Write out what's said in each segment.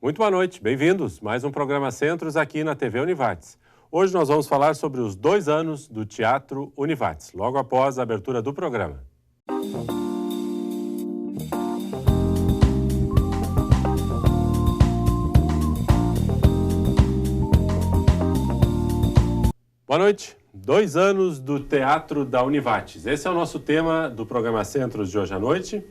Muito boa noite, bem-vindos. Mais um programa Centros aqui na TV Univates. Hoje nós vamos falar sobre os 2 anos do Teatro Univates, logo após a abertura do programa. Boa noite. 2 anos do Teatro da Univates. Esse é o nosso tema do programa Centros de hoje à noite.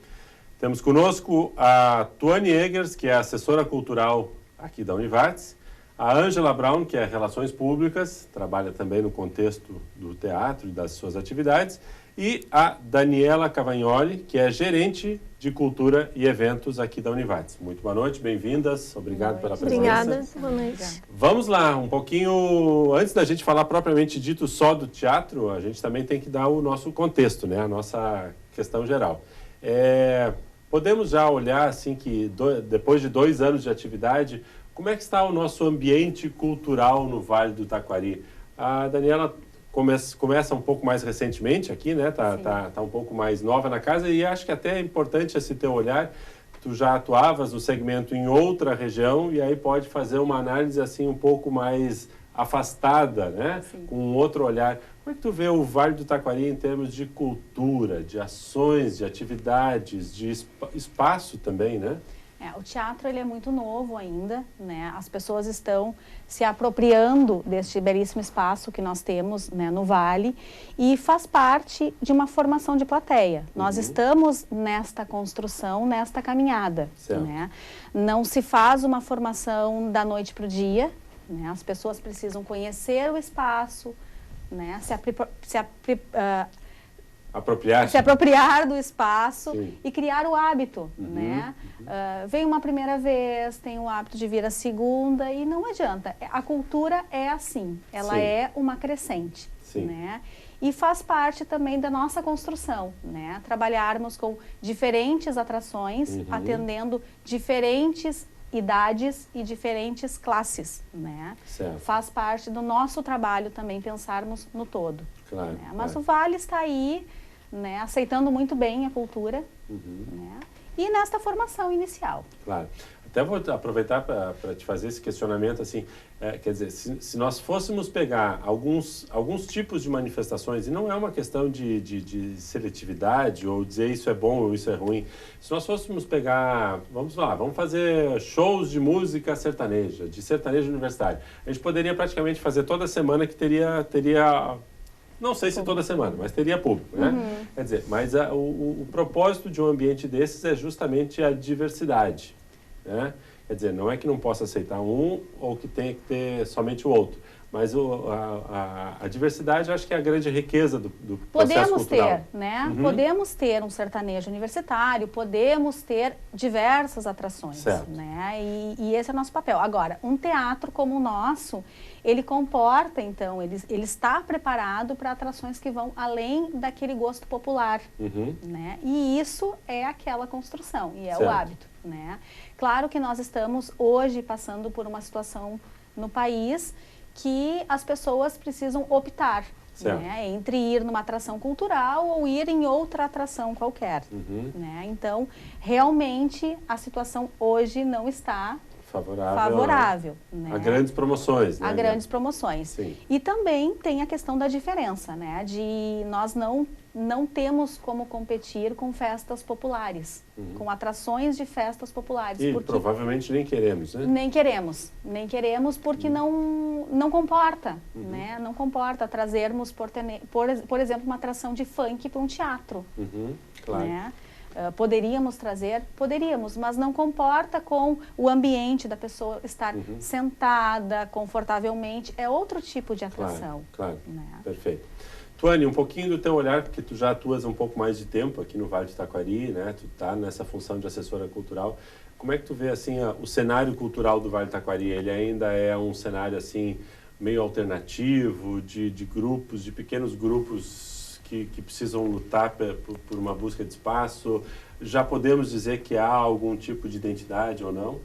Temos conosco a Tuane Eggers, que é assessora cultural aqui da Univates, a Ângela Brown, que é Relações Públicas, trabalha também no contexto do teatro e das suas atividades, e a Daniela Cavagnoli, que é gerente de cultura e eventos aqui da Univates. Muito boa noite, bem-vindas, obrigado pela presença. Obrigada, boa noite. Vamos lá, um pouquinho, antes da gente falar propriamente dito só do teatro, a gente também tem que dar o nosso contexto, né? A nossa questão geral. Podemos já olhar, assim, que depois de 2 anos de atividade, como é que está o nosso ambiente cultural no Vale do Taquari? A Daniela começa um pouco mais recentemente aqui, né? Tá um pouco mais nova na casa e acho que até é importante esse teu olhar. Tu já atuavas no segmento em outra região e aí pode fazer uma análise assim um pouco mais afastada, né? Sim. Com um outro olhar. Como é que tu vê o Vale do Taquari em termos de cultura, de ações, de atividades, de espaço também, né? O teatro ele é muito novo ainda, né? As pessoas estão se apropriando deste belíssimo espaço que nós temos, né, no Vale e faz parte de uma formação de plateia. Nós estamos nesta construção, nesta caminhada, né? Não se faz uma formação da noite para o dia, né? As pessoas precisam conhecer o espaço, né? Se apropriar do espaço. Sim. E criar o hábito, né? Vem uma primeira vez, tem o hábito de vir a segunda e não adianta. A cultura é assim, ela é uma crescente, né? E faz parte também da nossa construção, né? Trabalharmos com diferentes atrações, atendendo diferentes idades e diferentes classes, né? Certo. Faz parte do nosso trabalho também pensarmos no todo. Claro, né? Mas o Vale está aí, né, aceitando muito bem a cultura, né, e nesta formação inicial. Claro. Até vou aproveitar para te fazer esse questionamento, assim, quer dizer, se nós fôssemos pegar alguns tipos de manifestações, e não é uma questão de seletividade, ou dizer isso é bom ou isso é ruim, se nós fôssemos pegar, vamos fazer shows de música sertaneja, de sertanejo universitário, a gente poderia praticamente fazer toda semana que teria não sei se toda semana, mas teria público, né? Quer dizer, mas o propósito de um ambiente desses é justamente a diversidade, né? Quer dizer, não é que não possa aceitar um ou que tenha que ter somente o outro, mas a diversidade eu acho que é a grande riqueza do processo cultural. Podemos ter, né? Podemos ter um sertanejo universitário, podemos ter diversas atrações, certo, né? E esse é o nosso papel. Agora, um teatro como o nosso, ele comporta, então, ele está preparado para atrações que vão além daquele gosto popular, né? E isso é aquela construção, e é certo, o hábito, né? Claro que nós estamos hoje passando por uma situação no país que as pessoas precisam optar, né, entre ir numa atração cultural ou ir em outra atração qualquer, né? Então, realmente, a situação hoje não está favorável, né? A grandes promoções, né? A grandes promoções. Sim. E também tem a questão da diferença, né? De nós não temos como competir com festas populares, com atrações de festas populares. E provavelmente nem queremos, né? Nem queremos porque não comporta, né? Não comporta trazermos, por exemplo, uma atração de funk para um teatro, claro. Né? Poderíamos trazer? Poderíamos, mas não comporta com o ambiente da pessoa estar sentada confortavelmente. É outro tipo de atração. Claro, né? Perfeito. Tuane, um pouquinho do teu olhar, porque tu já atuas um pouco mais de tempo aqui no Vale do Taquari, né? Tu tá nessa função de assessora cultural. Como é que tu vê, assim, o cenário cultural do Vale do Taquari? Ele ainda é um cenário, assim, meio alternativo, de grupos, de pequenos grupos que precisam lutar por uma busca de espaço? Já podemos dizer que há algum tipo de identidade ou não?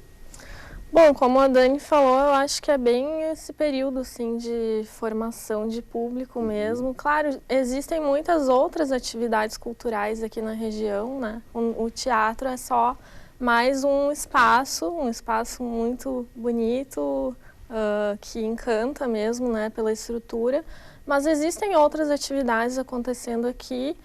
Bom, como a Dani falou, eu acho que é bem esse período assim, de formação de público mesmo. Claro, existem muitas outras atividades culturais aqui na região, né? O teatro é só mais um espaço muito bonito, que encanta mesmo, né, pela estrutura. Mas existem outras atividades acontecendo aqui,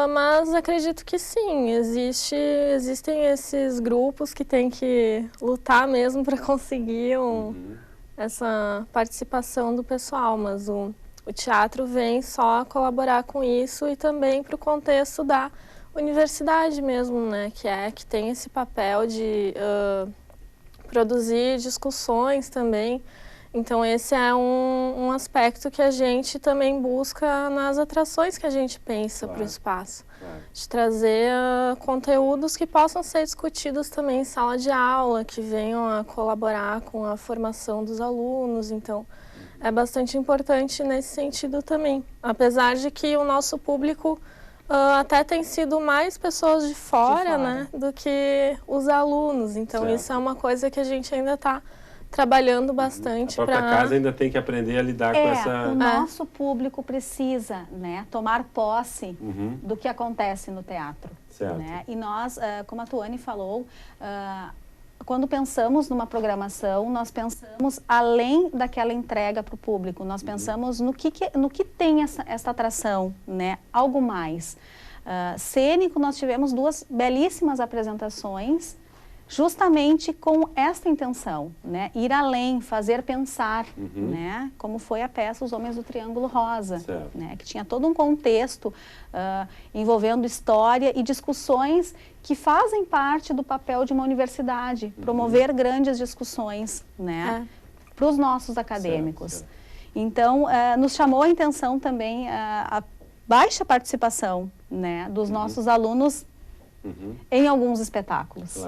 mas acredito que sim, existem esses grupos que têm que lutar mesmo para conseguir essa participação do pessoal, mas o teatro vem só colaborar com isso e também para o contexto da universidade mesmo, né, que tem esse papel de produzir discussões também. Então esse é um aspecto que a gente também busca nas atrações que a gente pensa para o espaço. De trazer conteúdos que possam ser discutidos também em sala de aula, que venham a colaborar com a formação dos alunos. Então é bastante importante nesse sentido também. Apesar de que o nosso público até tem sido mais pessoas de fora, né, do que os alunos. Então isso é uma coisa que a gente ainda está trabalhando bastante. A própria casa ainda tem que aprender a lidar com essa... O nosso público precisa, né, tomar posse do que acontece no teatro. Né? E nós, como a Tuane falou, quando pensamos numa programação, nós pensamos além daquela entrega para o público, nós pensamos no que tem essa atração, né? Algo mais. Cênico, nós tivemos 2 belíssimas apresentações, justamente com esta intenção, né? Ir além, fazer pensar, né? Como foi a peça Os Homens do Triângulo Rosa, né? Que tinha todo um contexto envolvendo história e discussões que fazem parte do papel de uma universidade, promover grandes discussões, né? Para os nossos acadêmicos. Então, nos chamou a atenção também a baixa participação, né? Dos nossos alunos em alguns espetáculos.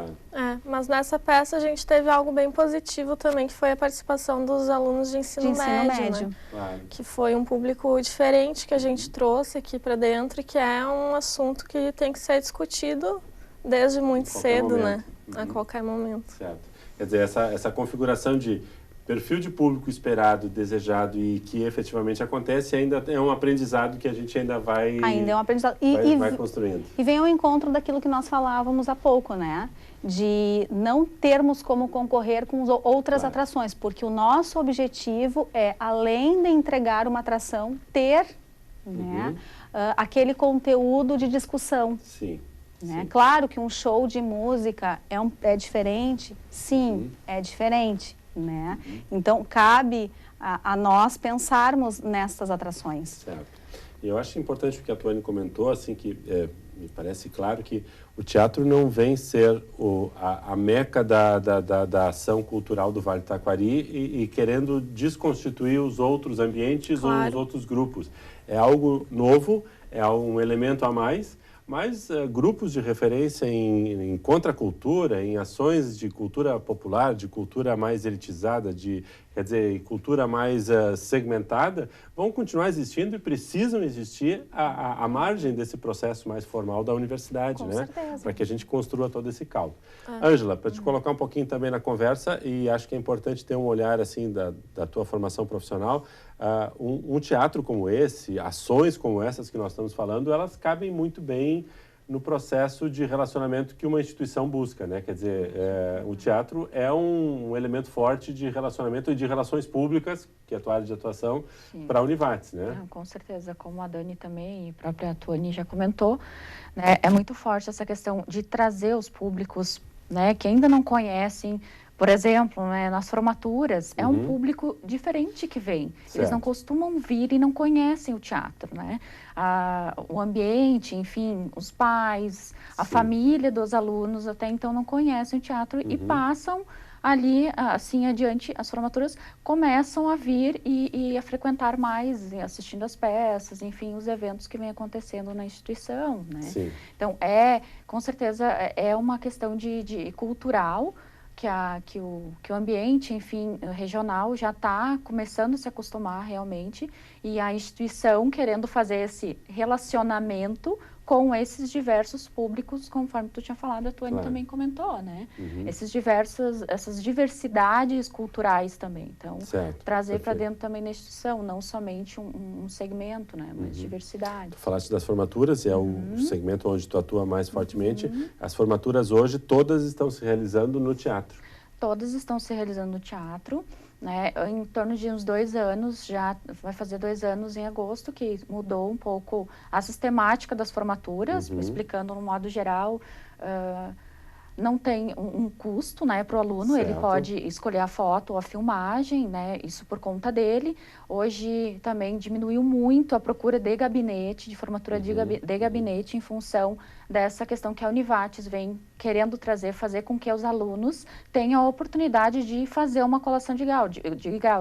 Mas nessa peça a gente teve algo bem positivo também, que foi a participação dos alunos de ensino médio. Né? Que foi um público diferente que a gente trouxe aqui para dentro e que é um assunto que tem que ser discutido desde muito cedo, né? A qualquer momento. Certo. Quer dizer, essa configuração de perfil de público esperado, desejado e que efetivamente acontece ainda é um aprendizado que a gente ainda vai... Ainda é um aprendizado. Vai construindo. E vem ao encontro daquilo que nós falávamos há pouco, né? De não termos como concorrer com outras atrações, porque o nosso objetivo é, além de entregar uma atração, ter né, aquele conteúdo de discussão. Sim. Né? Claro que um show de música é diferente, sim, é diferente. Né? Então, cabe a nós pensarmos nessas atrações. Certo. E eu acho importante o que a Tuane comentou, assim, que me parece claro que o teatro não vem ser a meca da ação cultural do Vale do Taquari e querendo desconstituir os outros ambientes ou os outros grupos. É algo novo, é um elemento a mais, mas grupos de referência em contracultura, em ações de cultura popular, de cultura mais elitizada, quer dizer, cultura mais segmentada, vão continuar existindo e precisam existir à margem desse processo mais formal da universidade, né? Para que a gente construa todo esse caldo. Ângela, para te colocar um pouquinho também na conversa, e acho que é importante ter um olhar assim da tua formação profissional, um teatro como esse, ações como essas que nós estamos falando, elas cabem muito bem no processo de relacionamento que uma instituição busca, né? Quer dizer, o teatro é um elemento forte de relacionamento e de relações públicas, que é a tua área de atuação, para a Univates, né? Não, com certeza, como a Dani também e a própria Tuane já comentou, né, é muito forte essa questão de trazer os públicos, né, que ainda não conhecem. Por exemplo, né, nas formaturas, é um público diferente que vem. Certo. Eles não costumam vir e não conhecem o teatro, né? O ambiente, enfim, os pais, a família dos alunos até então não conhecem o teatro e passam ali, assim adiante, as formaturas começam a vir e a frequentar mais, assistindo as peças, enfim, os eventos que vêm acontecendo na instituição, né? Sim. Então, com certeza, é uma questão de cultural, que o ambiente, enfim, regional já está começando a se acostumar realmente e a instituição querendo fazer esse relacionamento com esses diversos públicos, conforme tu tinha falado, a Tuane também comentou, né? Essas diversidades culturais também. Então, trazer para dentro também da instituição, não somente um segmento, né? Mas diversidade. Tu falaste das formaturas, é o segmento onde tu atua mais fortemente. As formaturas hoje, todas estão se realizando no teatro. Todas estão se realizando no teatro. Né, em torno de uns 2 anos, já vai fazer 2 anos em agosto, que mudou um pouco a sistemática das formaturas, explicando no modo geral, não tem um custo, né, para o aluno, ele pode escolher a foto ou a filmagem, né, isso por conta dele. Hoje também diminuiu muito a procura de gabinete, de formatura de gabinete, em função dessa questão que a Univates vem querendo fazer com que os alunos tenham a oportunidade de fazer uma colação de grau,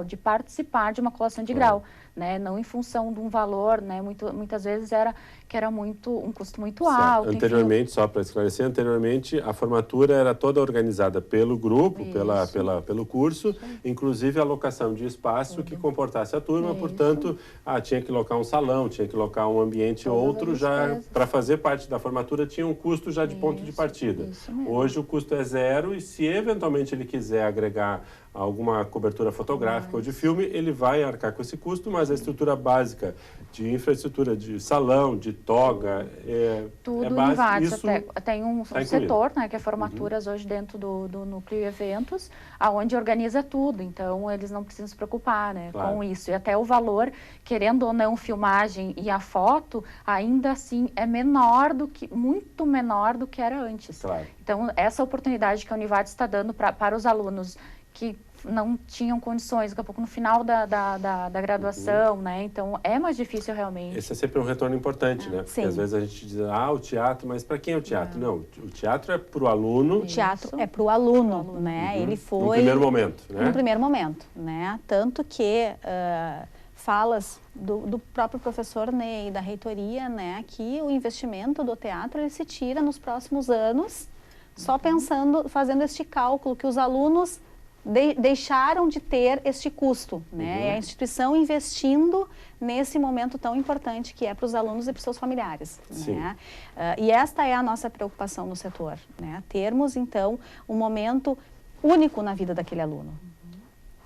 de participar de uma colação de grau, né? Não em função de um valor, né? Muitas vezes era um custo muito alto. Anteriormente, enfim. Só para esclarecer, anteriormente a formatura era toda organizada pelo grupo, pelo curso, inclusive a locação de espaço que comportasse a turma, portanto, tinha que locar um salão, tinha que locar um ambiente outro, já para fazer parte da formatura tinha um custo já de ponto de partida. Hoje o custo é 0 e se eventualmente ele quiser agregar alguma cobertura fotográfica ou de filme, ele vai arcar com esse custo, mas a estrutura básica de infraestrutura, de salão, de toga, tudo é básico. Univates, Isso tem um setor, né, que é formaturas hoje dentro do núcleo eventos, aonde organiza tudo, então eles não precisam se preocupar, né, com isso. E até o valor, querendo ou não, filmagem e a foto, ainda assim é muito menor do que era antes. Então, essa oportunidade que a Univates está dando para os alunos que não tinham condições, daqui a pouco no final da graduação, né? Então, é mais difícil realmente. Esse é sempre um retorno importante, né? Porque às vezes a gente diz, o teatro, mas para quem é o teatro? Não, o teatro é para o aluno. O teatro é para o aluno, né? Ele foi... No primeiro momento, né? No primeiro momento, né? Tanto que falas do próprio professor Ney, da reitoria, né? Que o investimento do teatro, ele se tira nos próximos anos, só pensando, fazendo este cálculo, que os alunos deixaram de ter este custo, né? É a instituição investindo nesse momento tão importante que é para os alunos e para os seus familiares, né? E esta é a nossa preocupação no setor, né? Termos, então, um momento único na vida daquele aluno.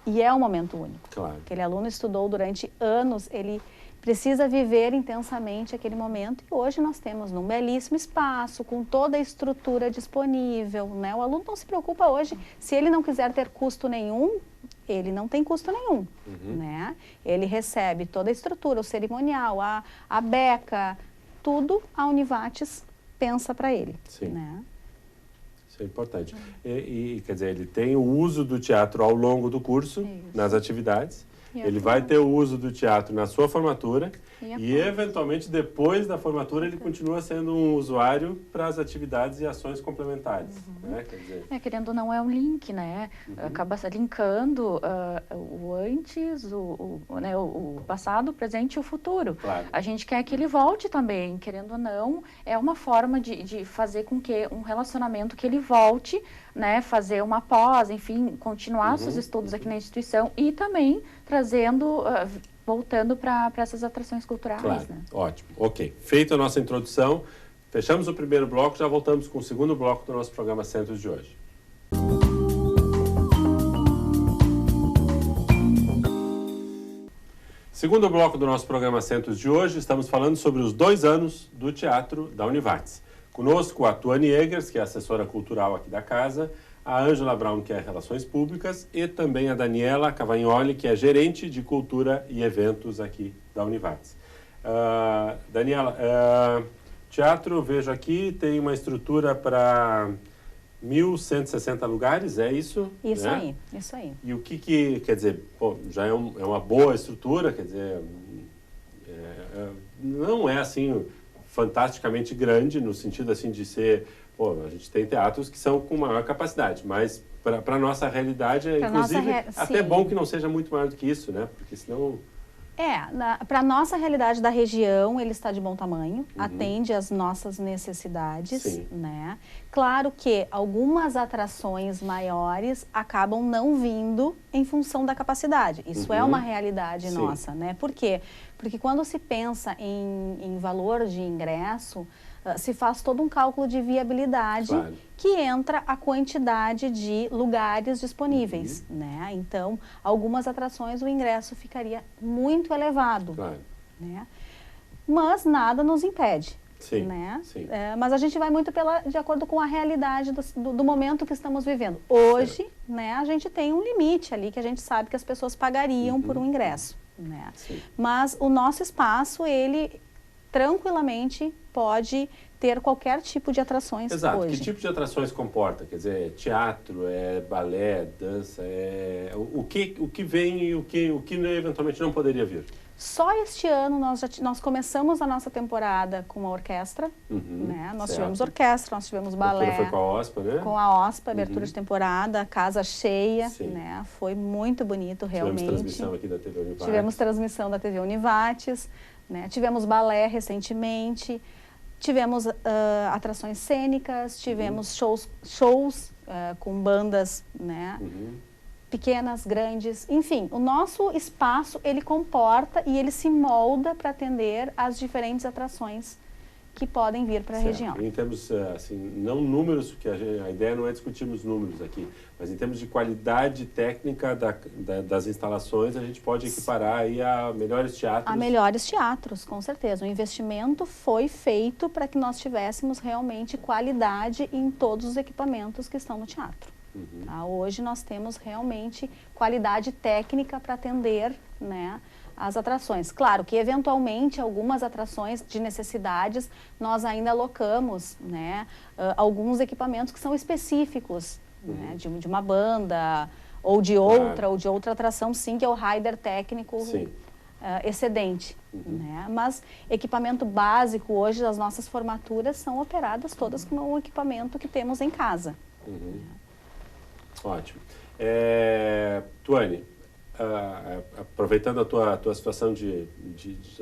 E é um momento único. Aquele aluno estudou durante anos, ele precisa viver intensamente aquele momento e hoje nós temos num belíssimo espaço, com toda a estrutura disponível, né? O aluno não se preocupa hoje, se ele não quiser ter custo nenhum, ele não tem custo nenhum, né? Ele recebe toda a estrutura, o cerimonial, a beca, tudo a Univates pensa para ele, né? Isso é importante. E, quer dizer, ele tem o uso do teatro ao longo do curso, nas atividades. Ele vai ter o uso do teatro na sua formatura e, eventualmente, depois da formatura, ele continua sendo um usuário para as atividades e ações complementares. Né? Quer dizer... querendo ou não, é um link, né? Acaba linkando o antes, o passado, o presente e o futuro. A gente quer que ele volte também, querendo ou não, é uma forma de fazer com que um relacionamento que ele volte, né? Fazer uma pós, enfim, continuar seus estudos aqui na instituição e também trazendo, voltando para essas atrações culturais. Né? Ótimo. Ok. Feita a nossa introdução, fechamos o primeiro bloco, já voltamos com o segundo bloco do nosso programa Centros de hoje. Segundo bloco do nosso programa Centros de hoje, estamos falando sobre os 2 anos do teatro da Univates. Conosco a Tuane Eggers, que é assessora cultural aqui da casa, a Ângela Brown, que é Relações Públicas, e também a Daniela Cavagnoli, que é gerente de Cultura e Eventos aqui da Univates. Daniela, teatro, vejo aqui, tem uma estrutura para 1.160 lugares, é isso? Isso, né? aí, isso aí. E o que quer dizer, já é uma boa estrutura, quer dizer, não é assim fantasticamente grande, no sentido assim de ser... a gente tem teatros que são com maior capacidade, mas para a nossa realidade é, inclusive, até bom que não seja muito maior do que isso, né? Porque senão... Para a nossa realidade da região, ele está de bom tamanho, atende às nossas necessidades, né? Claro que algumas atrações maiores acabam não vindo em função da capacidade. Isso é uma realidade nossa, né? Por quê? Porque quando se pensa em valor de ingresso, se faz todo um cálculo de viabilidade, claro, que entra a quantidade de lugares disponíveis, né? Então, algumas atrações o ingresso ficaria muito elevado, claro, né? Mas nada nos impede. Sim, né? Sim. Mas a gente vai muito de acordo com a realidade do momento que estamos vivendo. Hoje, né, a gente tem um limite ali que a gente sabe que as pessoas pagariam por um ingresso, né? Mas o nosso espaço, ele tranquilamente pode ter qualquer tipo de atrações. Exato. Hoje. Que tipo de atrações comporta? Quer dizer, teatro, balé, dança, o que vem e o que eventualmente não poderia vir? Só este ano nós começamos a nossa temporada com a orquestra, né? Nós tivemos orquestra, nós tivemos balé. A foi com a OSPA, né? Com a OSPA, abertura de temporada, casa cheia, né? Foi muito bonito, realmente. Tivemos transmissão aqui da TV Univates. Tivemos transmissão da TV Univates, né? Tivemos balé recentemente, tivemos atrações cênicas, tivemos shows com bandas, né? Pequenas, grandes, enfim, o nosso espaço, ele comporta e ele se molda para atender às diferentes atrações que podem vir para a região. Em termos, assim, não números, porque a ideia não é discutirmos números aqui, mas em termos de qualidade técnica das instalações, a gente pode equiparar aí a melhores teatros. A melhores teatros, com certeza. O investimento foi feito para que nós tivéssemos realmente qualidade em todos os equipamentos que estão no teatro. Tá? Hoje nós temos realmente qualidade técnica para atender, né, as atrações. Claro que eventualmente algumas atrações de necessidades nós ainda alocamos, né, alguns equipamentos que são específicos, né, de uma banda ou de outra atração, sim, que é o rider técnico excedente. Né? Mas equipamento básico hoje, as nossas formaturas são operadas todas com o equipamento que temos em casa. Ótimo. Tuane, aproveitando a tua situação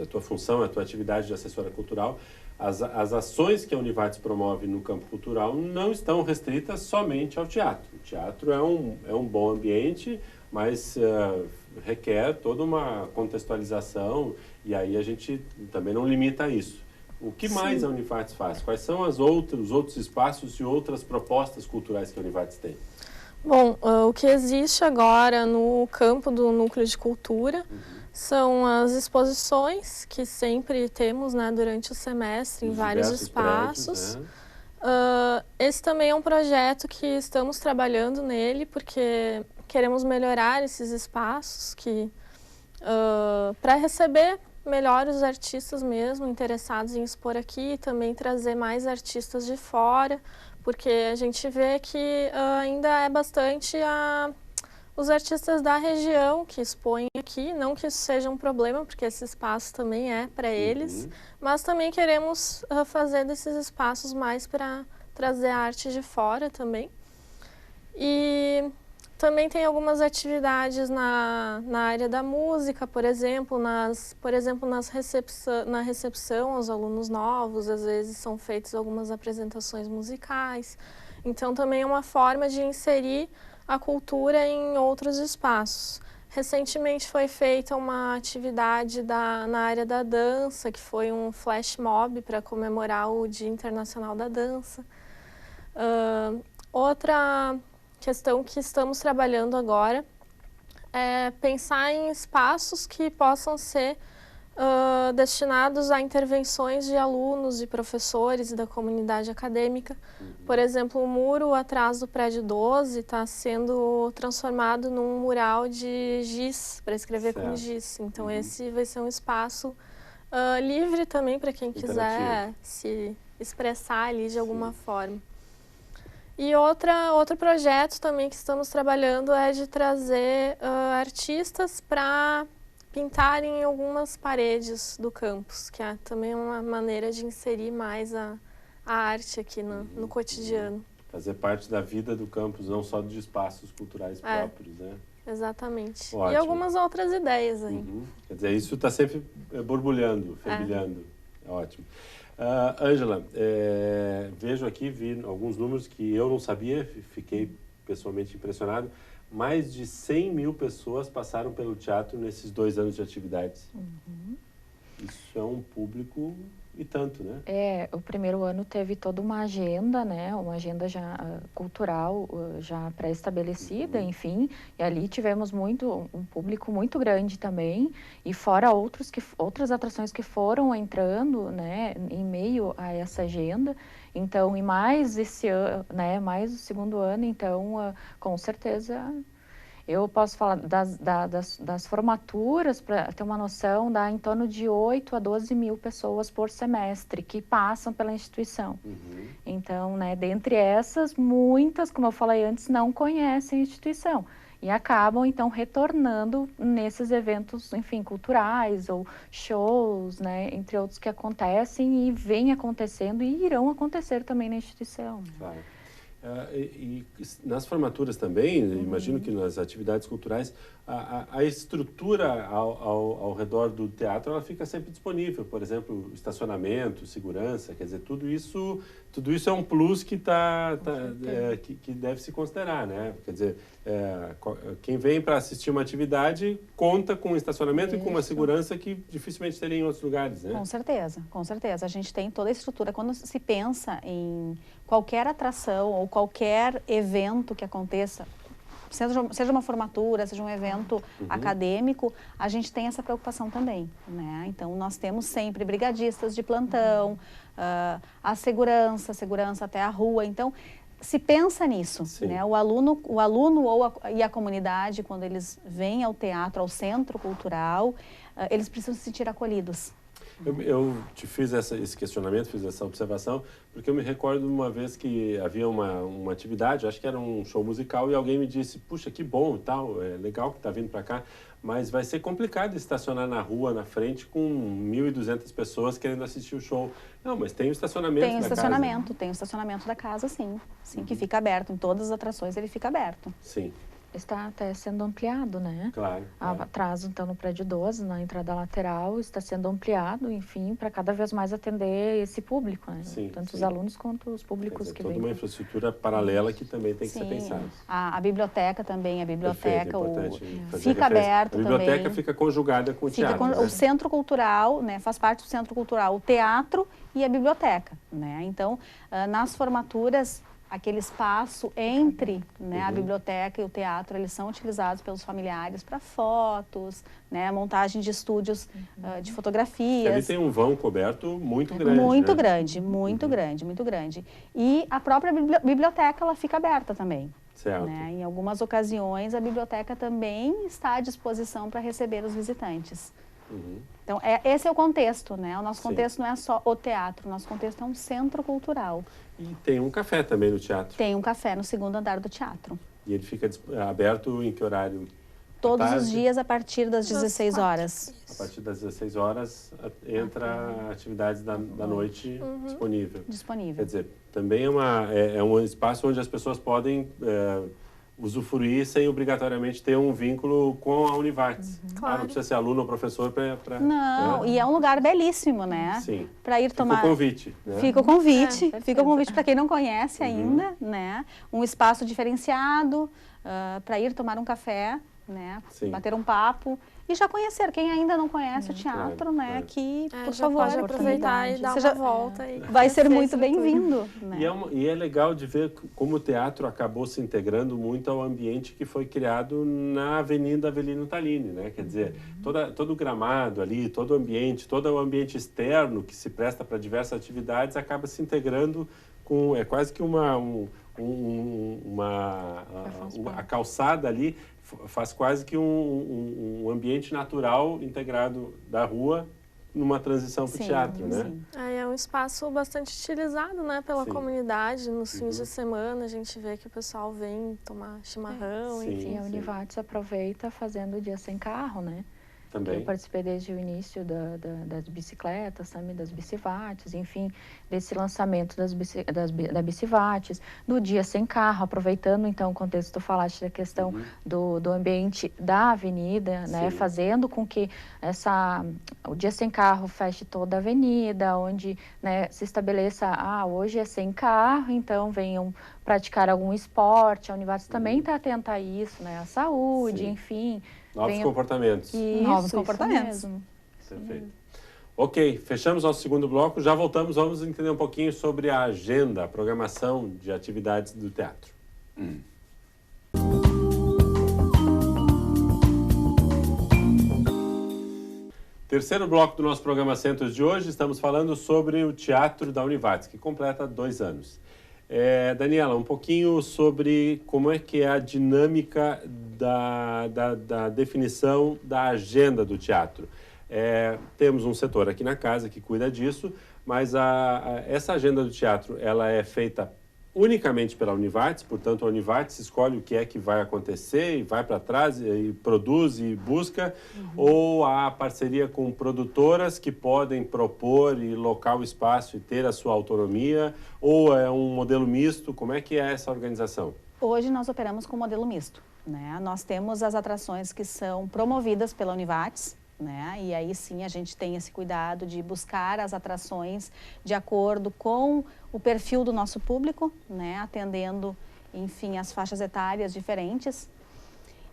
a tua função, a tua atividade de assessora cultural, as ações que a Univates promove no campo cultural não estão restritas somente ao teatro. O teatro é um bom ambiente, mas requer toda uma contextualização e aí a gente também não limita a isso. O que mais a Univates faz? Quais são os outros espaços e outras propostas culturais que a Univates tem? Bom, o que existe agora no campo do Núcleo de Cultura são as exposições que sempre temos, né, durante o semestre em vários espaços. Prédios, né? Esse também é um projeto que estamos trabalhando nele porque queremos melhorar esses espaços para receber melhor os artistas mesmo interessados em expor aqui e também trazer mais artistas de fora, porque a gente vê que ainda é bastante os artistas da região que expõem aqui, não que isso seja um problema, porque esse espaço também é para eles, mas também queremos fazer desses espaços mais para trazer arte de fora também. E também tem algumas atividades na área da música, por exemplo, na recepção aos alunos novos, às vezes são feitas algumas apresentações musicais. Então, também é uma forma de inserir a cultura em outros espaços. Recentemente foi feita uma atividade na área da dança, que foi um flash mob para comemorar o Dia Internacional da Dança. Outra questão que estamos trabalhando agora é pensar em espaços que possam ser destinados a intervenções de alunos e professores e da comunidade acadêmica. Por exemplo, o muro atrás do prédio 12 está sendo transformado num mural de giz, para escrever com giz. Então, esse vai ser um espaço livre também para quem quiser se expressar ali de alguma forma. E outro projeto também que estamos trabalhando é de trazer artistas para pintarem algumas paredes do campus, que é também uma maneira de inserir mais a arte aqui no cotidiano. Fazer parte da vida do campus, não só de espaços culturais próprios, né? Exatamente. Ótimo. E algumas outras ideias aí. Quer dizer, isso está sempre borbulhando, fervilhando. Ótimo. Ângela, vejo aqui, vi alguns números que eu não sabia, fiquei pessoalmente impressionado. Mais de 100 mil pessoas passaram pelo teatro nesses 2 anos de atividades. Isso é um público e tanto, né? O primeiro ano teve toda uma agenda, né? Uma agenda já cultural, já pré-estabelecida, enfim. E ali tivemos um público muito grande também. E fora outras atrações que foram entrando, né? Em meio a essa agenda. Então, e mais esse ano, né? Mais o segundo ano, então, com certeza... Eu posso falar das formaturas, para ter uma noção, dá em torno de 8 a 12 mil pessoas por semestre que passam pela instituição. Então, né, dentre essas, muitas, como eu falei antes, não conhecem a instituição e acabam, então, retornando nesses eventos, enfim, culturais ou shows, né, entre outros que acontecem e vêm acontecendo e irão acontecer também na instituição. Claro. E nas formaturas também, imagino que nas atividades culturais, a estrutura ao redor do teatro ela fica sempre disponível. Por exemplo, estacionamento, segurança, quer dizer, tudo isso é um plus que que deve se considerar, né? Quer dizer, quem vem para assistir uma atividade conta com um estacionamento e com uma segurança que dificilmente teria em outros lugares, né? Com certeza, com certeza. A gente tem toda a estrutura. Quando se pensa em qualquer atração ou qualquer evento que aconteça, seja uma formatura, seja um evento acadêmico, a gente tem essa preocupação também, né? Então, nós temos sempre brigadistas de plantão, a segurança até a rua. Então, se pensa nisso, né? O aluno e a comunidade, quando eles vêm ao teatro, ao centro cultural, eles precisam se sentir acolhidos. Eu te fiz esse questionamento, fiz essa observação, porque eu me recordo de uma vez que havia uma atividade, acho que era um show musical, e alguém me disse, puxa, que bom e tal, é legal que está vindo para cá, mas vai ser complicado estacionar na rua, na frente, com 1.200 pessoas querendo assistir o show. Não, mas tem o estacionamento da casa. Tem o estacionamento da casa, sim, que fica aberto. Em todas as atrações ele fica aberto. Sim. Está até sendo ampliado, né? Claro. Atrás, então, no prédio 12, na entrada lateral, está sendo ampliado, enfim, para cada vez mais atender esse público, né? Sim, tanto os alunos quanto os públicos que vêm. Toda uma infraestrutura paralela que também tem que ser pensada. A biblioteca também, Perfeito, fica aberta também. A biblioteca fica conjugada com o teatro. O centro cultural, né? Faz parte do centro cultural o teatro e a biblioteca, né? Então, nas formaturas, aquele espaço entre, né, a biblioteca e o teatro, eles são utilizados pelos familiares para fotos, né, montagem de estúdios de fotografias. Ali tem um vão coberto muito grande. Muito né? grande, muito grande, muito grande. E a própria biblioteca, ela fica aberta também. Certo. Né? Em algumas ocasiões, a biblioteca também está à disposição para receber os visitantes. Então, esse é o contexto, né? O nosso contexto não é só o teatro, o nosso contexto é um centro cultural. E tem um café também no teatro. Tem um café no segundo andar do teatro. E ele fica aberto em que horário? Todos os dias a partir das 16 horas. A partir das 16 horas entra a atividade da noite disponível. Disponível. Quer dizer, também é um espaço onde as pessoas podem usufruir sem obrigatoriamente ter um vínculo com a Univates. Claro. Não precisa ser aluno ou professor para... Não, e é um lugar belíssimo, né? Sim. Para ir tomar... Fica o convite. Né? Fica o convite para quem não conhece ainda, né? Um espaço diferenciado para ir tomar um café, né? Sim. Bater um papo e já conhecer. Quem ainda não conhece o teatro, né? Que, por favor, pode aproveitar e dar uma volta. Vai ser muito bem-vindo. Né? E é legal de ver como o teatro acabou se integrando muito ao ambiente que foi criado na Avenida Avelino Tallini, né? Quer dizer, todo o gramado ali, todo o ambiente externo que se presta para diversas atividades acaba se integrando com... É quase que a calçada ali faz quase que um ambiente natural integrado da rua numa transição para o teatro, né? Sim. É um espaço bastante utilizado, né, pela comunidade. Nos fins de semana a gente vê que o pessoal vem tomar chimarrão, enfim. E a Univates aproveita fazendo o dia sem carro, né? Também. Eu participei desde o início das bicicletas, também das bicivates, enfim, desse lançamento da bicivates, do dia sem carro, aproveitando então o contexto que tu falaste da questão do ambiente da avenida, né, fazendo com que o dia sem carro feche toda a avenida, onde, né, se estabeleça, hoje é sem carro, então venham praticar algum esporte. A Univates também está atenta a isso, né, a saúde, enfim. Novos comportamentos. Novos comportamentos. Perfeito. Ok, fechamos nosso segundo bloco, já voltamos, vamos entender um pouquinho sobre a agenda, a programação de atividades do teatro. Terceiro bloco do nosso programa Centros de hoje, estamos falando sobre o Teatro da Univates, que completa 2 anos. Daniela, um pouquinho sobre como é que é a dinâmica da definição da agenda do teatro. Temos um setor aqui na casa que cuida disso, mas essa agenda do teatro ela é feita unicamente pela Univates, portanto a Univates escolhe o que é que vai acontecer e vai para trás e produz e busca, ou há parceria com produtoras que podem propor e locar o espaço e ter a sua autonomia, ou é um modelo misto? Como é que é essa organização? Hoje nós operamos com modelo misto, né? Nós temos as atrações que são promovidas pela Univates, né? E aí sim a gente tem esse cuidado de buscar as atrações de acordo com o perfil do nosso público, né? Atendendo, enfim, as faixas etárias diferentes.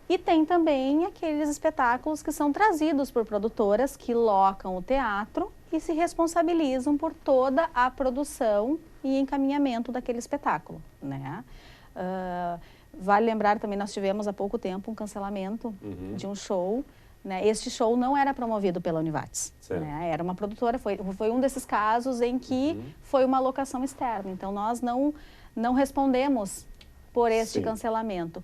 E tem também aqueles espetáculos que são trazidos por produtoras que locam o teatro e se responsabilizam por toda a produção e encaminhamento daquele espetáculo, né? Vale lembrar também, nós tivemos há pouco tempo um cancelamento de um show, né? Este show não era promovido pela Univates, né? Era uma produtora, foi um desses casos em que foi uma locação externa. Então, nós não respondemos por este cancelamento.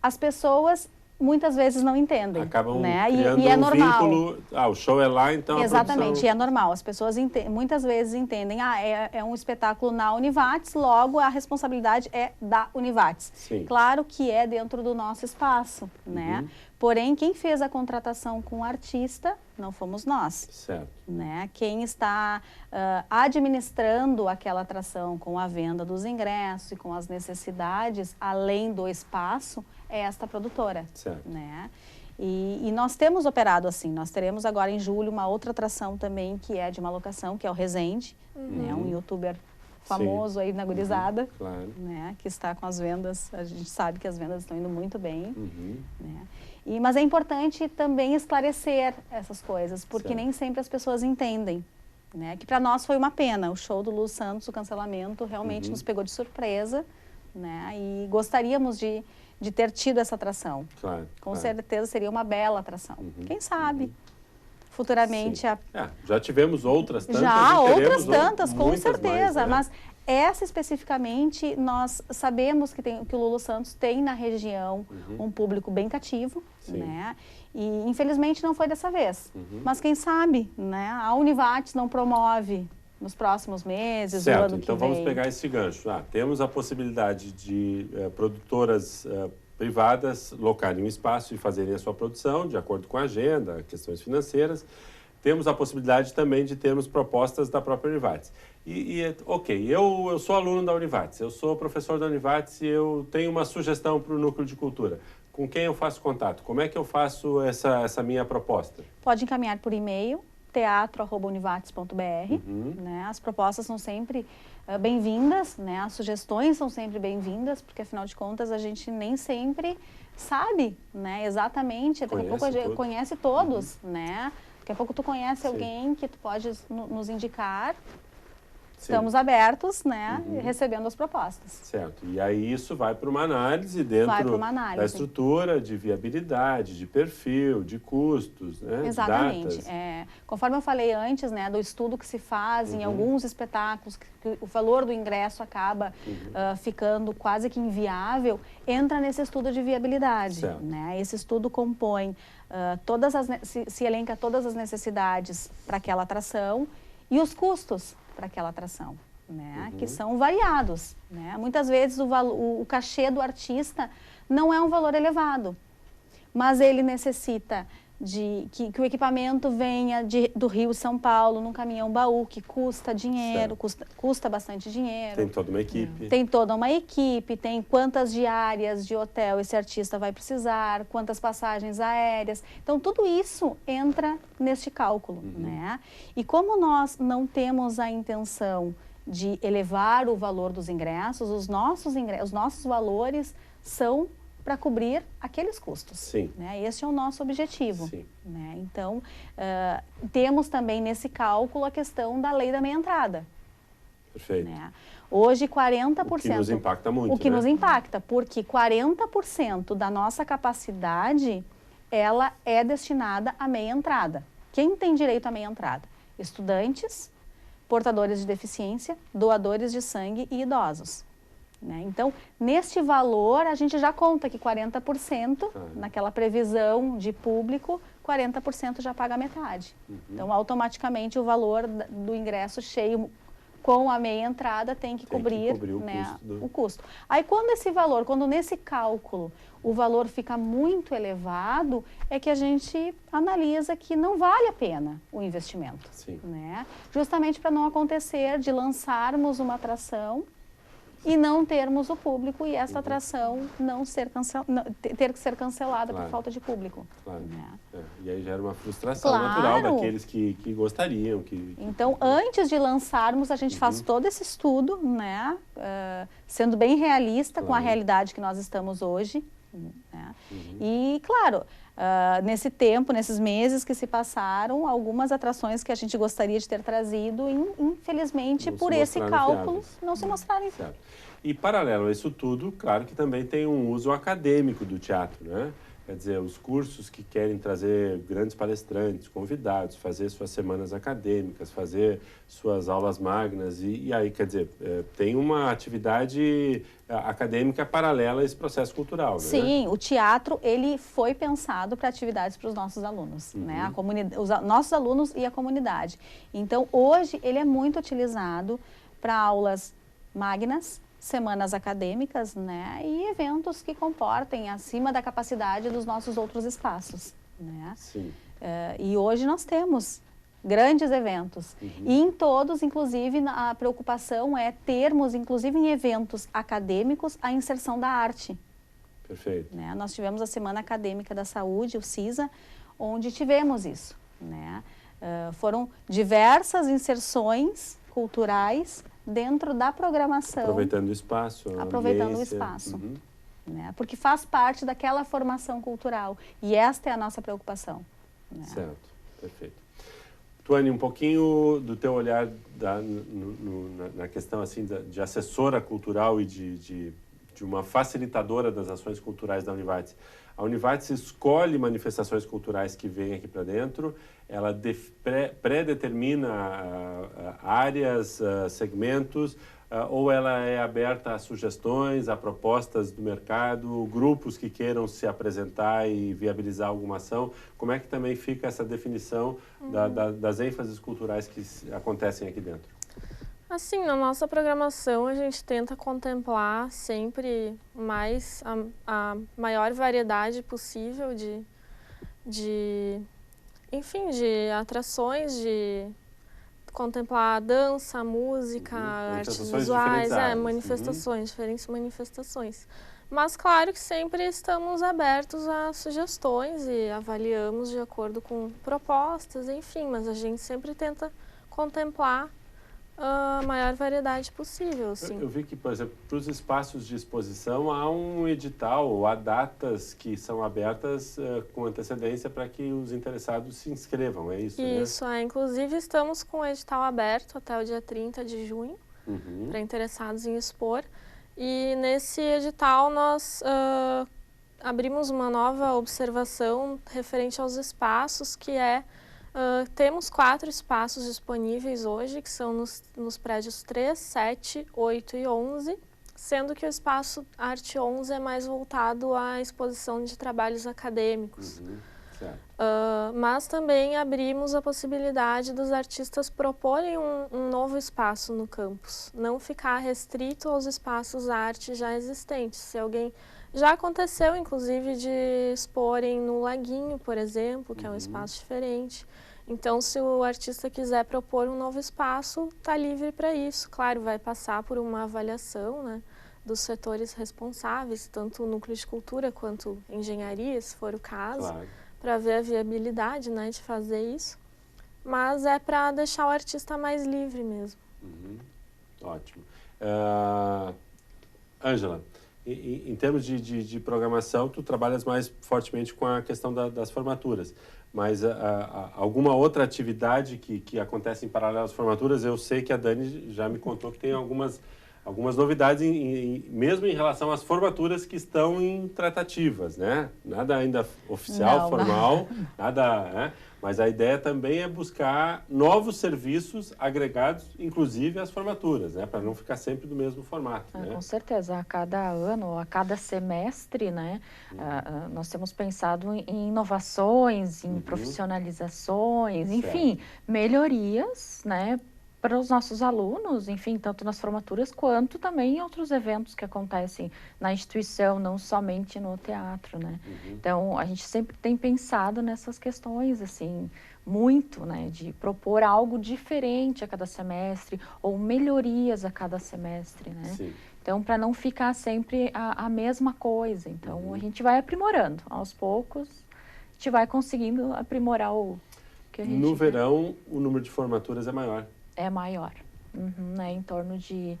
As pessoas muitas vezes não entendem. Acabam né? criando e é normal. vínculo, o show é lá, então Exatamente, a produção... é normal. As pessoas muitas vezes entendem, é um espetáculo na Univates, logo a responsabilidade é da Univates. Sim. Claro que é dentro do nosso espaço, né? Porém, quem fez a contratação com o artista não fomos nós. Certo. Né? Quem está administrando aquela atração com a venda dos ingressos e com as necessidades, além do espaço, é esta produtora. Certo. Né? E nós temos operado assim. Nós teremos agora em julho uma outra atração também que é de uma locação, que é o Resende, né? Um youtuber famoso aí na gurizada, claro. Né? Que está com as vendas, a gente sabe que as vendas estão indo muito bem. Né? Mas é importante também esclarecer essas coisas, porque nem sempre as pessoas entendem. Né? Que para nós foi uma pena. O show do Lulu Santos, o cancelamento, realmente nos pegou de surpresa. Né? E gostaríamos de ter tido essa atração. Claro, com certeza seria uma bela atração. Quem sabe? Futuramente... já tivemos outras tantas. Já, outras tantas, com Mais, né? certeza. Mas essa especificamente, nós sabemos que o Lulu Santos tem na região um público bem cativo, né? E infelizmente não foi dessa vez. Mas quem sabe, né? A Univates não promove nos próximos meses, certo, o ano que então vem. vamos pegar esse gancho. Temos a possibilidade de produtoras privadas locarem um espaço e fazerem a sua produção de acordo com a agenda, questões financeiras. Temos a possibilidade também de termos propostas da própria Univates. Ok, eu sou aluno da Univates, eu sou professor da Univates e eu tenho uma sugestão para o Núcleo de Cultura. Com quem eu faço contato? Como é que eu faço essa minha proposta? Pode encaminhar por e-mail, teatro@univates.br. Né? As propostas são sempre bem-vindas, né? As sugestões são sempre bem-vindas, porque afinal de contas a gente nem sempre sabe, né? Exatamente, daqui a pouco a gente conhece todos, né? Daqui a pouco tu conhece alguém que tu pode nos indicar. Estamos abertos, né, recebendo as propostas. Certo. E aí isso vai para uma análise dentro da estrutura de viabilidade, de perfil, de custos, né? Exatamente. De datas. Conforme eu falei antes, né, do estudo que se faz em alguns espetáculos, que o valor do ingresso acaba ficando quase que inviável, entra nesse estudo de viabilidade. Né? Esse estudo compõe, se elenca todas as necessidades para aquela atração e os custos para aquela atração, né? Que são variados, né? Muitas vezes o cachê do artista não é um valor elevado, mas ele necessita que o equipamento venha do Rio São Paulo num caminhão baú, que custa dinheiro, custa bastante dinheiro. Tem toda uma equipe. Tem toda uma equipe, tem quantas diárias de hotel esse artista vai precisar, quantas passagens aéreas. Então, tudo isso entra neste cálculo, né? E como nós não temos a intenção de elevar o valor dos ingressos, os nossos valores são para cobrir aqueles custos. Sim. Né? Esse é o nosso objetivo. Sim. Né? Então, temos também nesse cálculo a questão da lei da meia entrada. Perfeito. Né? Hoje, 40%... O que nos impacta muito, O que né? nos impacta, porque 40% da nossa capacidade, ela é destinada à meia entrada. Quem tem direito à meia entrada? Estudantes, portadores de deficiência, doadores de sangue e idosos. Né? Então, neste valor, a gente já conta que 40%, naquela previsão de público, 40% já paga metade. Então, automaticamente, o valor do ingresso cheio com a meia entrada tem que cobrir né, o custo. Aí, quando nesse cálculo o valor fica muito elevado, é que a gente analisa que não vale a pena o investimento. Sim. Né? Justamente para não acontecer de lançarmos uma atração e não termos o público e essa atração não ser ter que ser cancelada por falta de público. Claro. Né? E aí gera uma frustração natural daqueles que gostariam. Então, antes de lançarmos, a gente faz todo esse estudo, né? Sendo bem realista com a realidade que nós estamos hoje. Né? E, claro, nesse tempo, nesses meses que se passaram, algumas atrações que a gente gostaria de ter trazido, infelizmente, por esse cálculo, não se mostraram. Certo. E, paralelo a isso tudo, claro que também tem um uso acadêmico do teatro, né? Quer dizer, os cursos que querem trazer grandes palestrantes, convidados, fazer suas semanas acadêmicas, fazer suas aulas magnas, e aí, quer dizer, tem uma atividade acadêmica paralela a esse processo cultural, né? Sim, o teatro, ele foi pensado para atividades para os nossos alunos, né? Os nossos alunos e a comunidade. Então, hoje, ele é muito utilizado para aulas magnas, semanas acadêmicas, né, e eventos que comportem acima da capacidade dos nossos outros espaços, né? Sim. E hoje nós temos grandes eventos e em todos, inclusive, a preocupação é termos, inclusive em eventos acadêmicos, a inserção da arte. Perfeito. Né? Nós tivemos a Semana Acadêmica da Saúde, o CISA, onde tivemos isso, né? Foram diversas inserções culturais dentro da programação. Aproveitando o espaço. Aproveitando o espaço. Né? Porque faz parte daquela formação cultural. E esta é a nossa preocupação. Né? Certo, perfeito. Tuane, um pouquinho do teu olhar na questão assim, de assessora cultural e de uma facilitadora das ações culturais da Univates. A Univates escolhe manifestações culturais que vêm aqui para dentro, ela pré-determina áreas, segmentos, ou ela é aberta a sugestões, a propostas do mercado, grupos que queiram se apresentar e viabilizar alguma ação? Como é que também fica essa definição das ênfases culturais que acontecem aqui dentro? Assim, na nossa programação a gente tenta contemplar sempre a maior variedade possível enfim, de atrações, de contemplar dança, música, artes visuais, manifestações, diferentes manifestações. Mas claro que sempre estamos abertos a sugestões e avaliamos de acordo com propostas, enfim, mas a gente sempre tenta contemplar a maior variedade possível, assim. Eu vi que, por exemplo, para os espaços de exposição há um edital, ou há datas que são abertas com antecedência para que os interessados se inscrevam, é isso, né? Isso, inclusive estamos com o edital aberto até o dia 30 de junho, para interessados em expor. E nesse edital nós abrimos uma nova observação referente aos espaços, que temos 4 espaços disponíveis hoje, que são nos prédios 3, 7, 8 e 11, sendo que o espaço Arte 11 é mais voltado à exposição de trabalhos acadêmicos. Mas também abrimos a possibilidade dos artistas proporem um novo espaço no campus, não ficar restrito aos espaços arte já existentes. Se alguém... Já aconteceu, inclusive, de exporem no Laguinho, por exemplo, que é um espaço diferente. Então, se o artista quiser propor um novo espaço, está livre para isso. Claro, vai passar por uma avaliação, né, dos setores responsáveis, tanto o núcleo de cultura quanto engenharia, se for o caso, para ver a viabilidade, né, de fazer isso. Mas é para deixar o artista mais livre mesmo. Ótimo. Ângela, em termos de programação, tu trabalhas mais fortemente com a questão das formaturas. Mas alguma outra atividade que acontece em paralelo às formaturas, eu sei que a Dani já me contou que tem algumas novidades, mesmo em relação às formaturas que estão em tratativas, né? Nada ainda oficial, formal, nada... Né? Mas a ideia também é buscar novos serviços agregados, inclusive às formaturas, né? Para não ficar sempre do mesmo formato. Né? Com certeza, a cada ano, a cada semestre, né? Nós temos pensado em inovações, em profissionalizações, enfim, melhorias, né? Para os nossos alunos, enfim, tanto nas formaturas quanto também em outros eventos que acontecem na instituição, não somente no teatro, né? Então, a gente sempre tem pensado nessas questões, assim, muito, né? De propor algo diferente a cada semestre ou melhorias a cada semestre, né? Sim. Então, para não ficar sempre a mesma coisa. Então, a gente vai aprimorando. Aos poucos, a gente vai conseguindo aprimorar o que a gente... No verão, o número de formaturas é maior. É maior, né? Em torno de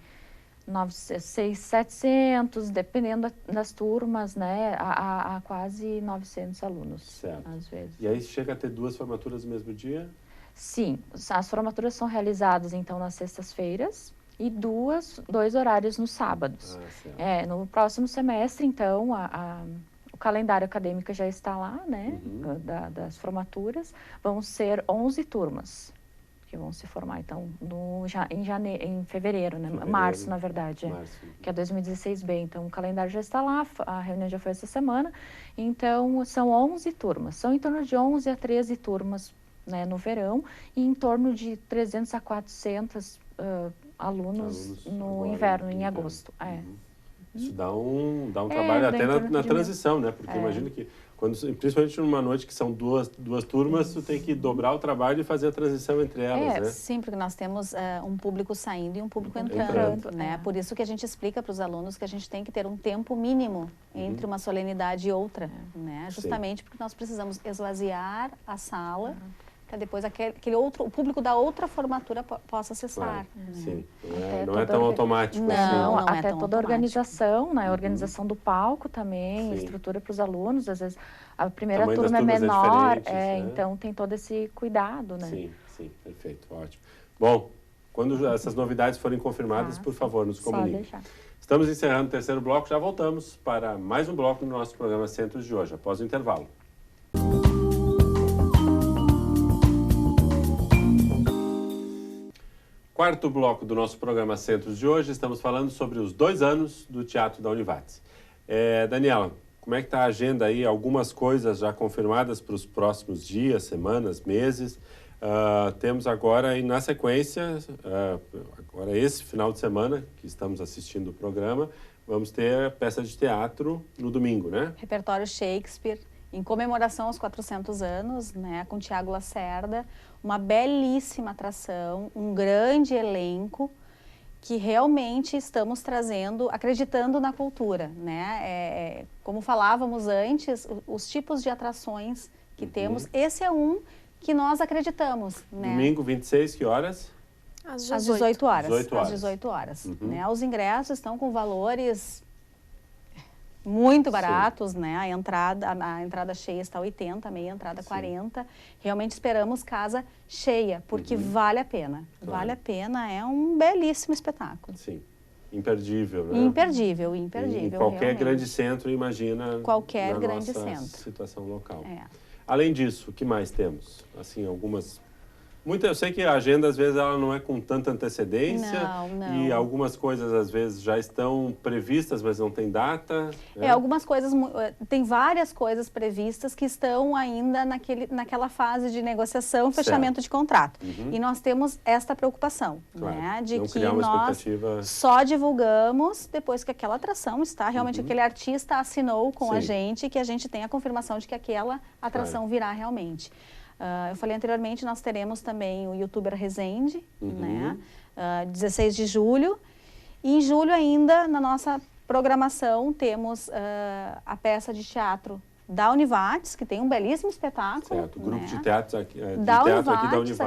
600, 700, dependendo das turmas, né? A quase 900 alunos, certo. Às vezes. E aí chega a ter 2 formaturas no mesmo dia? Sim, as formaturas são realizadas, então, nas sextas-feiras e 2 horários nos sábados. No próximo semestre, então, o calendário acadêmico já está lá, né? Das formaturas, vão ser 11 turmas. Que vão se formar, então, em fevereiro, né? Março, na verdade, que é 2016B. Então, o calendário já está lá, a reunião já foi essa semana. Então, são 11 turmas. São em torno de 11 a 13 turmas, né, no verão e em torno de 300 a 400 alunos no inverno, em agosto. Isso dá um trabalho até na transição, né? Porque imagina que, principalmente numa noite que são duas turmas, tu tem que dobrar o trabalho e fazer a transição entre elas, né? Sim, porque nós temos um público saindo e um público entrando, né? Por isso que a gente explica para os alunos que a gente tem que ter um tempo mínimo entre uma solenidade e outra, né? Justamente porque nós precisamos esvaziar a sala para depois o público da outra formatura possa acessar. Sim, não é tão automático. Não, até toda a organização, né? A organização do palco também, estrutura para os alunos, às vezes a primeira turma é menor, então tem todo esse cuidado, né? Sim, perfeito, ótimo. Bom, quando essas novidades forem confirmadas, por favor, nos comunique. Estamos encerrando o terceiro bloco, já voltamos para mais um bloco no nosso programa Centros de hoje, após o intervalo. Quarto bloco do nosso programa Centros de hoje, estamos falando sobre os 2 anos do Teatro da Univates. Daniela, como é que está a agenda aí? Algumas coisas já confirmadas para os próximos dias, semanas, meses. Temos agora aí na sequência, agora esse final de semana que estamos assistindo o programa, vamos ter peça de teatro no domingo, né? Repertório Shakespeare, em comemoração aos 400 anos, né, com Tiago Lacerda, uma belíssima atração, um grande elenco que realmente estamos trazendo, acreditando na cultura, né? Como falávamos antes, os tipos de atrações que temos, esse é um que nós acreditamos, né? Domingo, 26, que horas? Às 18 horas. Às 18 horas. Né? Os ingressos estão com valores muito baratos, né? A entrada cheia está 80, a meia entrada 40. Realmente esperamos casa cheia, porque vale a pena. Claro. Vale a pena, é um belíssimo espetáculo. Sim. Imperdível, né? Imperdível. Em qualquer realmente. Grande centro, imagina. Qualquer grande centro. Situação local. Além disso, o que mais temos? Assim, algumas... Eu sei que a agenda, às vezes, ela não é com tanta antecedência. Não. E algumas coisas, às vezes, já estão previstas, mas não tem data. Né? Algumas coisas... Tem várias coisas previstas que estão ainda naquela fase de negociação, fechamento de contrato. E nós temos esta preocupação, claro, né? De que nós só divulgamos depois que aquela atração está, realmente aquele artista assinou com a gente, que a gente tem a confirmação de que aquela atração virá realmente. Eu falei anteriormente, nós teremos também o YouTuber Resende, né? 16 de julho. E em julho ainda, na nossa programação, temos a peça de teatro da Univates, que tem um belíssimo espetáculo. Certo, o grupo né? de teatro aqui da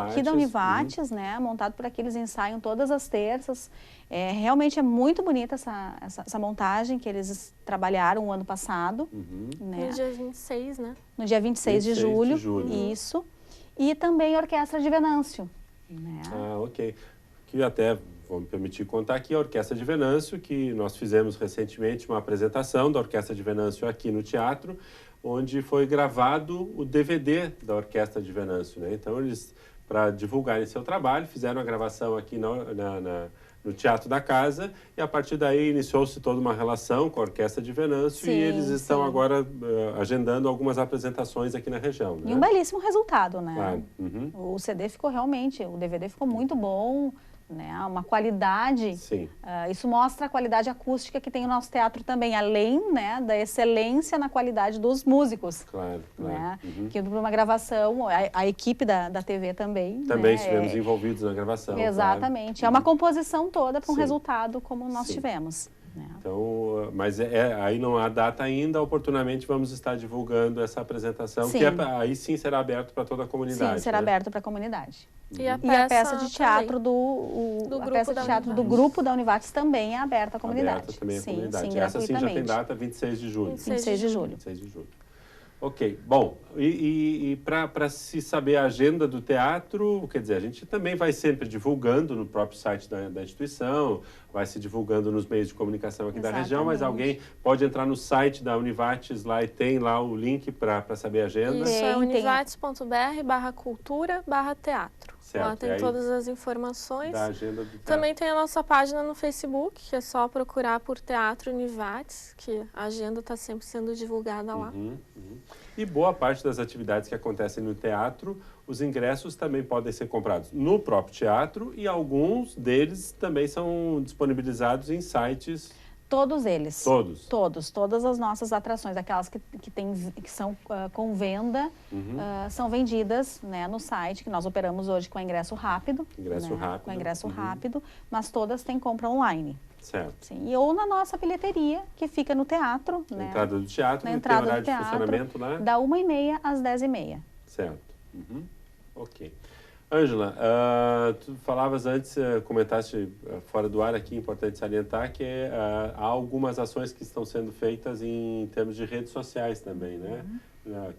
Aqui da Univates, né? Montado por aqui, eles ensaiam todas as terças. Realmente é muito bonita essa montagem que eles trabalharam o ano passado. Né? No dia 26, né? No dia 26 de julho. Isso. E também a Orquestra de Venâncio. Né? Ok. Que até vou me permitir contar aqui a Orquestra de Venâncio, que nós fizemos recentemente uma apresentação da Orquestra de Venâncio aqui no teatro, onde foi gravado o DVD da Orquestra de Venâncio, né? Então, eles, para divulgarem seu trabalho, fizeram a gravação aqui no Teatro da Casa, e a partir daí iniciou-se toda uma relação com a Orquestra de Venâncio, e eles estão agora agendando algumas apresentações aqui na região. Né? E um belíssimo resultado, né? Claro. O CD ficou realmente, o DVD ficou muito bom, né? Uma qualidade. Sim. Isso mostra a qualidade acústica que tem o nosso teatro também, além, né, da excelência na qualidade dos músicos. Claro, claro. Né? Que para uma gravação, a equipe da TV também. Também né? estivemos envolvidos na gravação. Exatamente. Claro. É uma composição toda para um resultado como nós tivemos. Né? Então, mas aí não há data ainda, oportunamente vamos estar divulgando essa apresentação, que aí sim será aberto para toda a comunidade. Sim, será aberto para a comunidade. E a peça de teatro do grupo da Univates também é aberta à comunidade. Aberta também à comunidade. Sim, essa sim já tem data, 26 de julho. 26 de julho. 26 de julho. Ok, bom, e para se saber a agenda do teatro, quer dizer, a gente também vai sempre divulgando no próprio site da instituição, vai se divulgando nos meios de comunicação aqui da região, mas alguém pode entrar no site da Univates lá e tem lá o link para saber a agenda. Isso é univates.br/cultura/teatro. Certo, lá tem todas as informações. Da agenda do teatro. Também tem a nossa página no Facebook, que é só procurar por Teatro Univates, que a agenda está sempre sendo divulgada lá. E boa parte das atividades que acontecem no teatro, os ingressos também podem ser comprados no próprio teatro, e alguns deles também são disponibilizados em sites. Todos eles. Todas as nossas atrações, aquelas que são com venda, são vendidas, né, no site, que nós operamos hoje com ingresso rápido. Com ingresso rápido, mas todas têm compra online. Certo. Sim, ou na nossa bilheteria, que fica no teatro. Na entrada do teatro, na entrada tem horário do teatro, de funcionamento lá? Da 1h30 às 10h30. Certo. Ok. Ângela, tu falavas antes, comentaste fora do ar aqui, importante salientar, que há algumas ações que estão sendo feitas em termos de redes sociais também, né?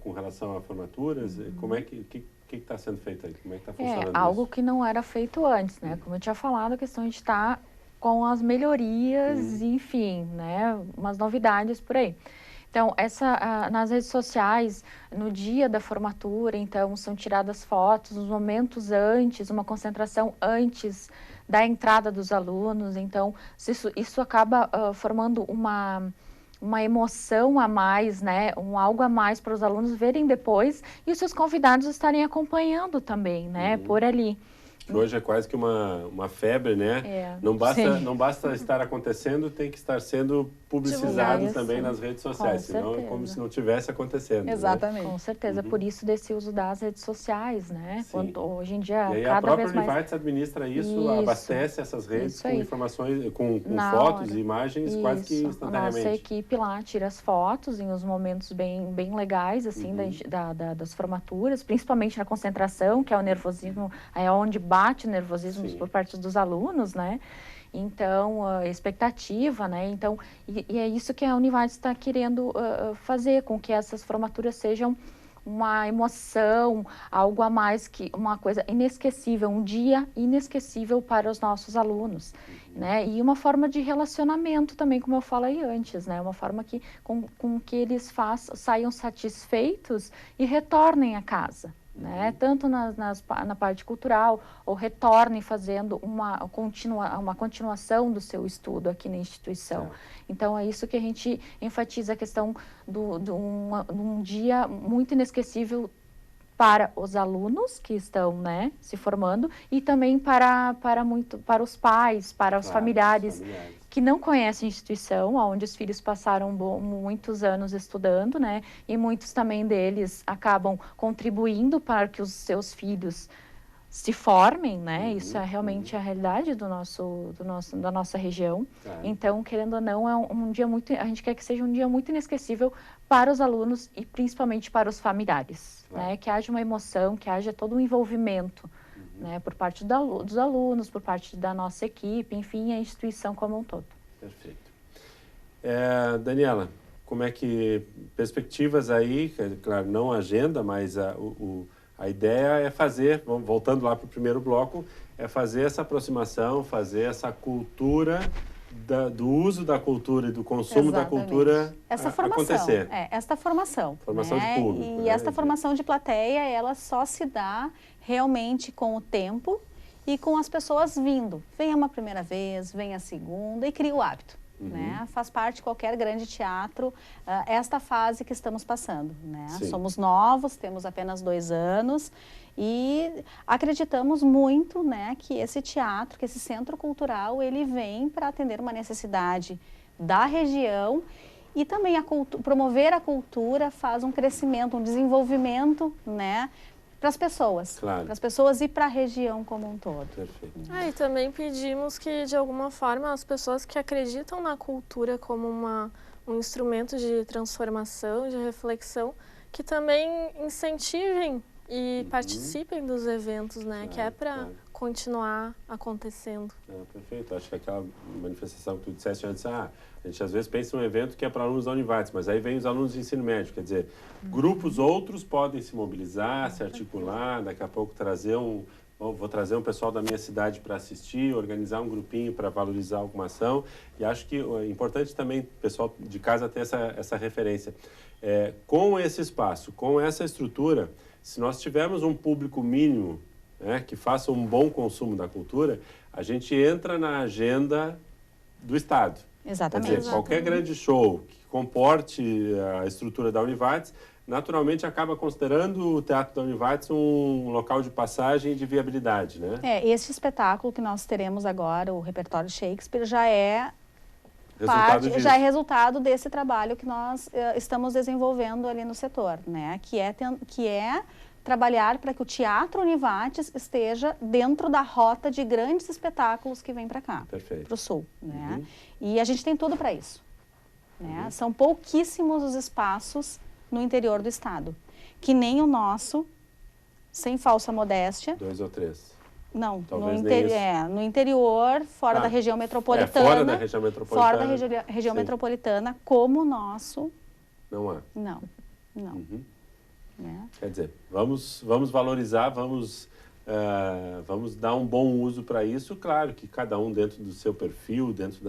Com relação a formaturas, como é que está sendo feito aí? Como é que está funcionando algo isso? Que não era feito antes, né? Como eu tinha falado, a questão de estar com as melhorias, enfim, né? Umas novidades por aí. Então, nas redes sociais, no dia da formatura, então, são tiradas fotos, nos momentos antes, uma concentração antes da entrada dos alunos. Então, isso acaba formando uma emoção a mais, né? Algo a mais para os alunos verem depois e os seus convidados estarem acompanhando também, né? Por ali. Hoje é quase que uma febre, né? Não basta estar acontecendo, tem que estar sendo publicizado também nas redes sociais, senão é como se não tivesse acontecendo. Exatamente. Né? Com certeza, por isso desse uso das redes sociais, né? Hoje em dia, e aí cada vez mais... a própria Univates administra isso, abastece essas redes com informações, com fotos e imagens quase que instantaneamente. A nossa equipe lá tira as fotos em uns momentos bem legais, assim, das formaturas, principalmente na concentração, que é o nervosismo, é onde bate o nervosismo por parte dos alunos, né? Então, a expectativa, né? Então, e é isso que a Univates está querendo fazer, com que essas formaturas sejam uma emoção, algo a mais, que uma coisa inesquecível, um dia inesquecível para os nossos alunos, né? E uma forma de relacionamento também, como eu falei antes, né? Uma forma com que eles saiam satisfeitos e retornem a casa. Né? Tanto na parte cultural, ou retornem fazendo uma continuação do seu estudo aqui na instituição. Então, é isso que a gente enfatiza, a questão de um dia muito inesquecível para os alunos que estão, né, se formando, e também para os pais, para os familiares que não conhecem a instituição, onde os filhos passaram muitos anos estudando, né, e muitos também deles acabam contribuindo para que os seus filhos se formem, né? Isso é realmente a realidade da nossa região. Então, querendo ou não, é um dia muito, a gente quer que seja um dia muito inesquecível para os alunos e principalmente para os familiares, né? Que haja uma emoção, que haja todo um envolvimento, né? Por parte dos alunos, por parte da nossa equipe, enfim, a instituição como um todo. Perfeito. Daniela, como é que perspectivas aí, claro, não agenda, mas a ideia é fazer, voltando lá para o primeiro bloco, é fazer essa aproximação, fazer essa cultura do uso da cultura e do consumo da cultura acontecer. Esta formação. Formação de público. E esta formação de plateia, ela só se dá realmente com o tempo e com as pessoas vindo. Venha uma primeira vez, venha a segunda e cria o hábito. Né? Faz parte de qualquer grande teatro esta fase que estamos passando, né? Somos novos, temos apenas 2 anos e acreditamos muito, né, que esse teatro, que esse centro cultural, ele vem para atender uma necessidade da região e também promover a cultura faz um crescimento, um desenvolvimento, né, para as pessoas, para as pessoas e para a região como um todo. Perfeito. E também pedimos que, de alguma forma, as pessoas que acreditam na cultura como um instrumento de transformação, de reflexão, que também incentivem e participem dos eventos, né? Que é para continuar acontecendo. Perfeito. Acho que aquela manifestação que tu disseste antes, a gente às vezes pensa em um evento que é para alunos da Univates, mas aí vem os alunos de ensino médio, quer dizer, grupos outros podem se mobilizar, se articular, daqui a pouco vou trazer um pessoal da minha cidade para assistir, organizar um grupinho para valorizar alguma ação, e acho que é importante também o pessoal de casa ter essa referência. Com esse espaço, com essa estrutura, se nós tivermos um público mínimo, né, que faça um bom consumo da cultura, a gente entra na agenda do Estado. Exatamente. Quer dizer, qualquer grande show que comporte a estrutura da Univates, naturalmente acaba considerando o Teatro da Univates um local de passagem e de viabilidade, né? Esse espetáculo que nós teremos agora, o repertório Shakespeare, já é resultado desse trabalho que nós estamos desenvolvendo ali no setor, né? Que é trabalhar para que o Teatro Univates esteja dentro da rota de grandes espetáculos que vem para cá, para o Sul, né? E a gente tem tudo para isso, né? São pouquíssimos os espaços no interior do estado, que nem o nosso, sem falsa modéstia. 2 ou 3. Não, no interior, fora da região metropolitana. Fora da região metropolitana. Fora da região metropolitana, como o nosso. Não há. Não. Né? Quer dizer, vamos valorizar, vamos dar um bom uso para isso. Claro que cada um dentro do seu perfil, dentro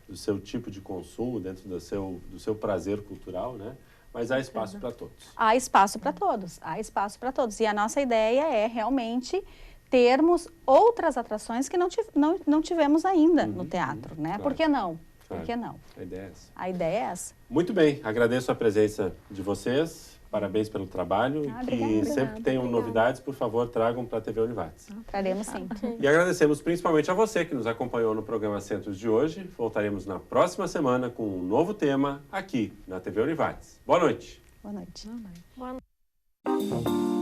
do seu tipo de consumo, dentro do seu prazer cultural, né? Mas há espaço para todos. Há espaço para todos, há espaço para todos. E a nossa ideia é realmente termos outras atrações que não tivemos ainda no teatro, né? Claro. Por que não? Por que não? A ideia é essa. A ideia é essa. Muito bem, agradeço a presença de vocês, parabéns pelo trabalho e sempre que tenham novidades, por favor, tragam para a TV Univates. Traremos sim. E agradecemos principalmente a você que nos acompanhou no programa Centros de hoje. Voltaremos na próxima semana com um novo tema aqui na TV Univates. Boa noite. Boa noite. Boa noite.